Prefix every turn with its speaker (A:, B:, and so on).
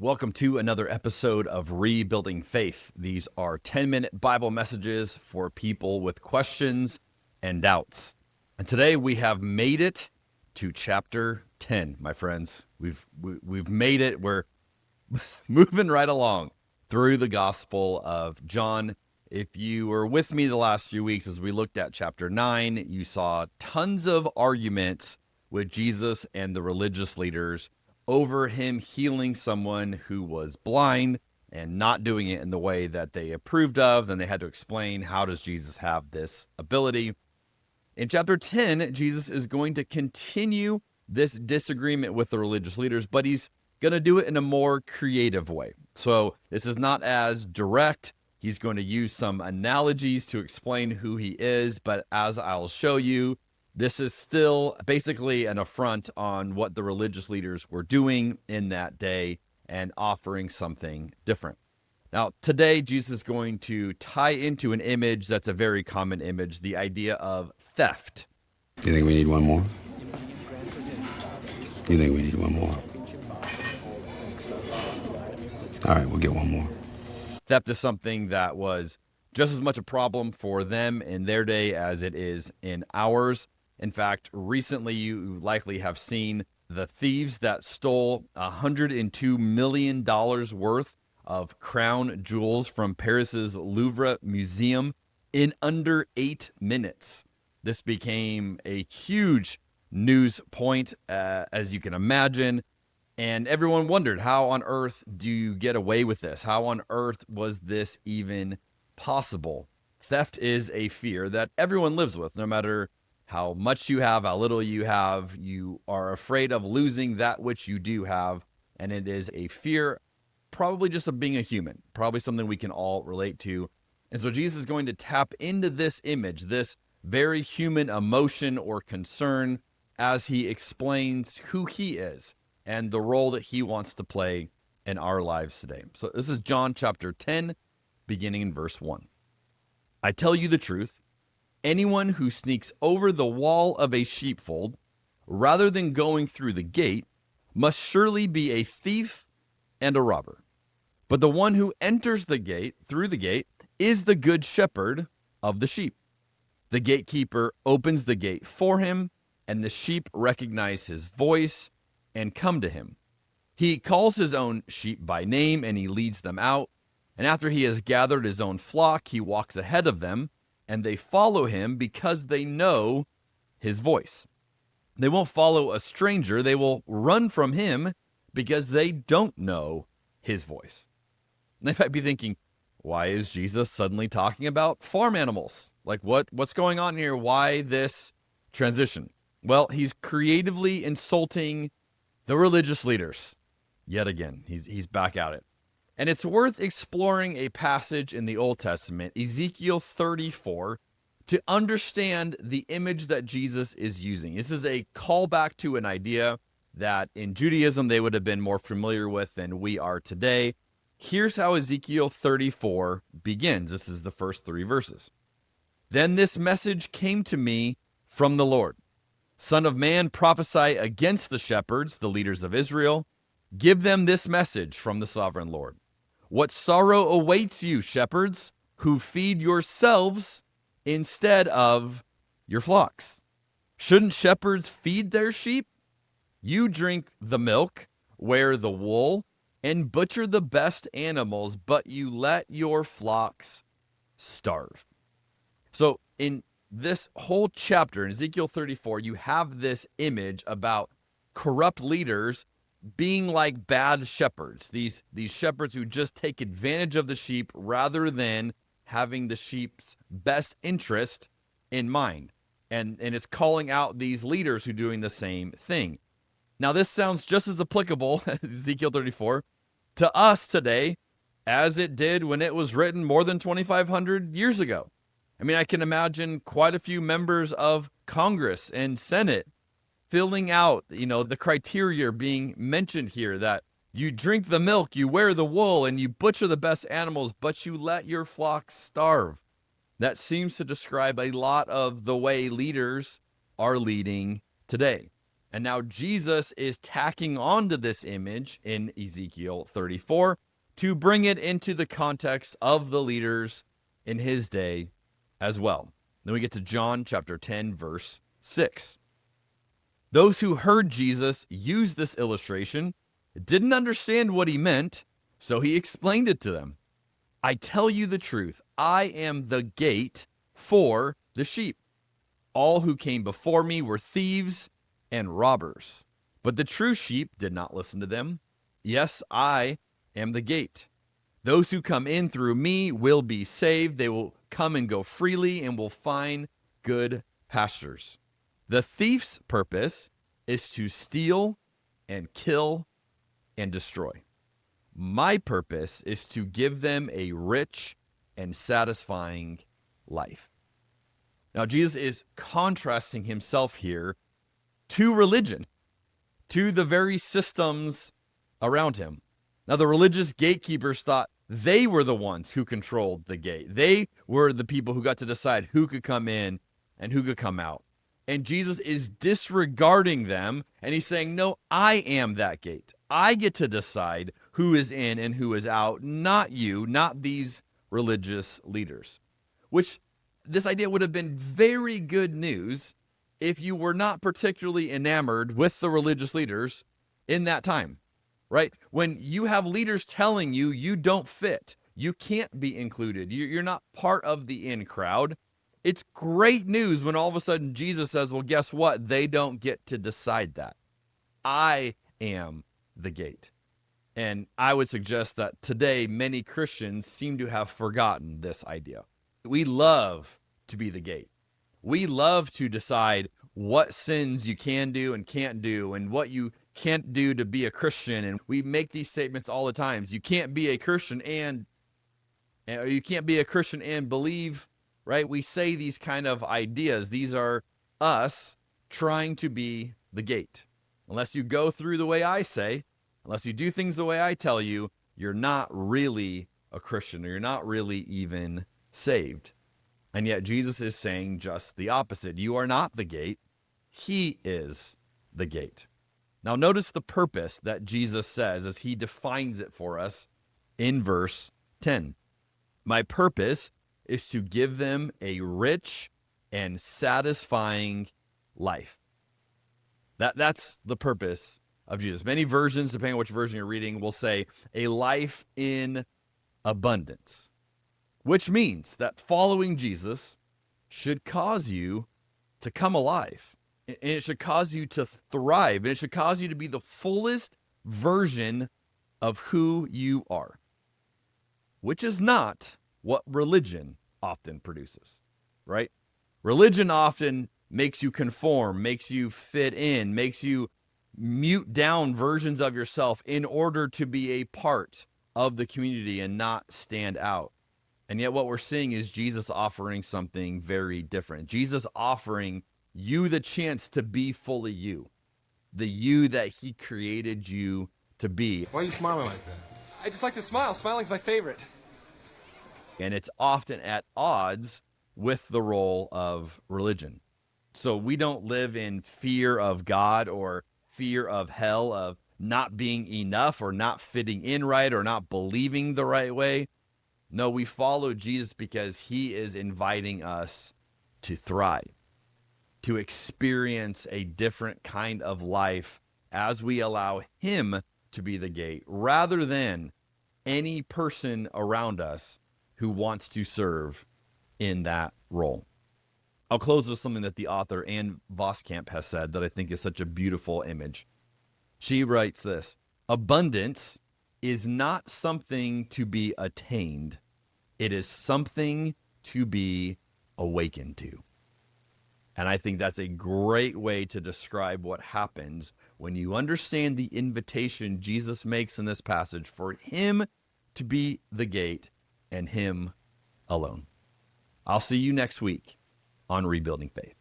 A: Welcome to another episode of Rebuilding Faith. These are 10-minute Bible messages for people with questions and doubts. And today we have made it to chapter 10, my friends. We've made it. We're moving right along through the Gospel of John. If you were with me the last few weeks as we looked at chapter 9, you saw tons of arguments with Jesus and the religious leaders over him healing someone who was blind and not doing it in the way that they approved of. Then they had to explain, how does Jesus have this ability? In chapter 10, Jesus is going to continue this disagreement with the religious leaders, but he's going to do it in a more creative way. So this is not as direct. He's going to use some analogies to explain who he is, but as I'll show you, this is still basically an affront on what the religious leaders were doing in that day and offering something different. Now, today, Jesus is going to tie into an image that's a very common image, the idea of theft.
B: You think we need one more? You think we need one more? All right, we'll get one more.
A: Theft is something that was just as much a problem for them in their day as it is in ours. In fact, recently you likely have seen the thieves that stole $102 million worth of crown jewels from Paris's Louvre Museum in under 8 minutes. This became a huge news point, as you can imagine, and everyone wondered, how on earth do you get away with this? How on earth was this even possible? Theft is a fear that everyone lives with, no matter how much you have, how little you have. You are afraid of losing that which you do have, and it is a fear probably just of being a human, probably something we can all relate to. And so Jesus is going to tap into this image, this very human emotion or concern, as he explains who he is and the role that he wants to play in our lives today. So this is John chapter 10, beginning in verse 1. I tell you the truth. Anyone who sneaks over the wall of a sheepfold, rather than going through the gate, must surely be a thief and a robber. But the one who enters the gate, through the gate, is the good shepherd of the sheep. The gatekeeper opens the gate for him, and the sheep recognize his voice and come to him. He calls his own sheep by name, and he leads them out. And after he has gathered his own flock, he walks ahead of them, and they follow him because they know his voice. They won't follow a stranger. They will run from him because they don't know his voice. They might be thinking, why is Jesus suddenly talking about farm animals? Like, what's going on here? Why this transition? Well, he's creatively insulting the religious leaders. Yet again, he's back at it. And it's worth exploring a passage in the Old Testament, Ezekiel 34, to understand the image that Jesus is using. This is a callback to an idea that in Judaism they would have been more familiar with than we are today. Here's how Ezekiel 34 begins. This is the first 3 verses. Then this message came to me from the Lord. Son of man, prophesy against the shepherds, the leaders of Israel. Give them this message from the sovereign Lord. What sorrow awaits you, shepherds, who feed yourselves instead of your flocks? Shouldn't shepherds feed their sheep? You drink the milk, wear the wool, and butcher the best animals, but you let your flocks starve. So in this whole chapter, in Ezekiel 34, you have this image about corrupt leaders being like bad shepherds, these shepherds who just take advantage of the sheep rather than having the sheep's best interest in mind. And it's calling out these leaders who are doing the same thing. Now, this sounds just as applicable, Ezekiel 34, to us today as it did when it was written more than 2,500 years ago. I mean, I can imagine quite a few members of Congress and Senate filling out, the criteria being mentioned here, that you drink the milk, you wear the wool, and you butcher the best animals, but you let your flocks starve. That seems to describe a lot of the way leaders are leading today. And now Jesus is tacking onto this image in Ezekiel 34 to bring it into the context of the leaders in his day as well. Then we get to John chapter 10, verse 6. Those who heard Jesus use this illustration didn't understand what he meant, so he explained it to them. I tell you the truth, I am the gate for the sheep. All who came before me were thieves and robbers, but the true sheep did not listen to them. Yes, I am the gate. Those who come in through me will be saved. They will come and go freely and will find good pastures. The thief's purpose is to steal and kill and destroy. My purpose is to give them a rich and satisfying life. Now, Jesus is contrasting himself here to religion, to the very systems around him. Now, the religious gatekeepers thought they were the ones who controlled the gate. They were the people who got to decide who could come in and who could come out. And Jesus is disregarding them, and he's saying, no, I am that gate. I get to decide who is in and who is out, not you, not these religious leaders. Which, this idea would have been very good news if you were not particularly enamored with the religious leaders in that time, right? When you have leaders telling you you don't fit, you can't be included, you're not part of the in crowd, it's great news when all of a sudden Jesus says, well, guess what? They don't get to decide that. I am the gate. And I would suggest that today many Christians seem to have forgotten this idea. We love to be the gate. We love to decide what sins you can do and can't do and what you can't do to be a Christian. And we make these statements all the time. You can't be a Christian or you can't be a Christian and believe, right? We say these kind of ideas. These are us trying to be the gate. Unless you go through the way I say, unless you do things the way I tell you, you're not really a Christian, or you're not really even saved. And yet Jesus is saying just the opposite. You are not the gate. He is the gate. Now notice the purpose that Jesus says as he defines it for us in verse 10. My purpose is to give them a rich and satisfying life. That's the purpose of Jesus. Many versions, depending on which version you're reading, will say a life in abundance, which means that following Jesus should cause you to come alive. And it should cause you to thrive. And it should cause you to be the fullest version of who you are, which is not what religion often produces, right? Religion often makes you conform, makes you fit in, makes you mute down versions of yourself in order to be a part of the community and not stand out. And yet what we're seeing is Jesus offering something very different. Jesus offering you the chance to be fully you, the you that he created you to be.
C: Why are you smiling like that?
D: I just like to smile. Smiling's my favorite.
A: And it's often at odds with the role of religion. So we don't live in fear of God or fear of hell, of not being enough or not fitting in right or not believing the right way. No, we follow Jesus because he is inviting us to thrive, to experience a different kind of life as we allow him to be the gate, rather than any person around us who wants to serve in that role. I'll close with something that the author Ann Voskamp has said that I think is such a beautiful image. She writes this: abundance is not something to be attained. It is something to be awakened to. And I think that's a great way to describe what happens when you understand the invitation Jesus makes in this passage for him to be the gate and him alone. I'll see you next week on Rebuilding Faith.